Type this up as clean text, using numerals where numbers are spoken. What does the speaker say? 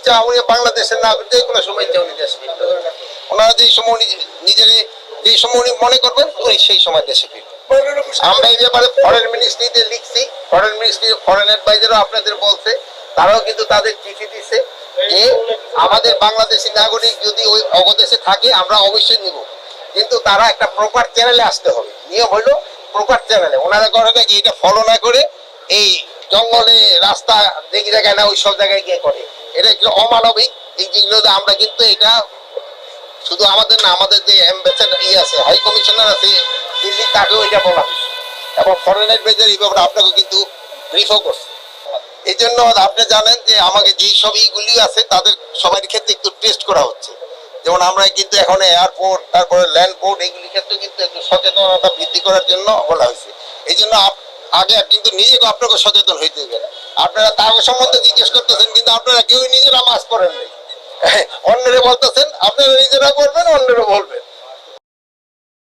ইচ্ছা উনি বাংলাদেশের না যে কোনো সময় ইচ্ছা উনি দেশে ফিরতে পারবেন। ওনারা যেই সময় উনি নিজেরে যেই সময় উনি মনে করবেন উনি সেই সময় দেশে ফিরবেন। আমরা এই ব্যাপারে ফরেন মিনিস্ট্রিতে লিখছি, ফরেন মিনিস্ট্রি ফরেন অ্যাডভাইজারও আপনাদের বলছে, তারাও কিন্তু তাদের চিঠি দিছে যে আমাদের বাংলাদেশি নাগরিক যদি ওই অবদেশে থাকে আমরা অবশ্যই নিব, কিন্তু তারা একটা প্রপার চ্যানেলে আসতে হবে। নিয়ম হলো প্রপার চ্যানেলে। ওনারা করে নাকি এটা ফলো না করে এই জঙ্গলে রাস্তা দেখি জায়গায় না ওই সব জায়গায় গিয়ে করে, এটা একটু অমানবিক। এই যেগুলো আমরা কিন্তু এটা শুধু আমাদের না, আমাদের যে অ্যাম্বাসেডর আছে, হাই কমিশনার আছে দিল্লি, তাকেও এটা বলা হয়েছে এবং ফরেন অ্যাডভাইজার এই ব্যাপারে আপনাকে কিন্তু ব্রিফও করছে। এই জন্য আপনি জানেন যে আমাকে যেই সব ইগুলি আছে তাদের সবার ক্ষেত্রে একটু টেস্ট করা হচ্ছে। যেমন আমরা কিন্তু এখন এয়ারপোর্ট, তারপরে ল্যান্ড পোর্ট, এইগুলির ক্ষেত্রে কিন্তু একটু সচেতনতা বৃদ্ধি করার জন্য বলা হয়েছে। এই জন্য আগে কিন্তু নিজেকে আপনাকে সচেতন হইতে হবে। আপনারা তার সম্বন্ধে জিজ্ঞেস করতেছেন কিন্তু আপনারা কেউ নিজেরা মাস্ক করেন নাই, অন্যরে বলতেছেন আপনারা নিজেরা করবেন, অন্যের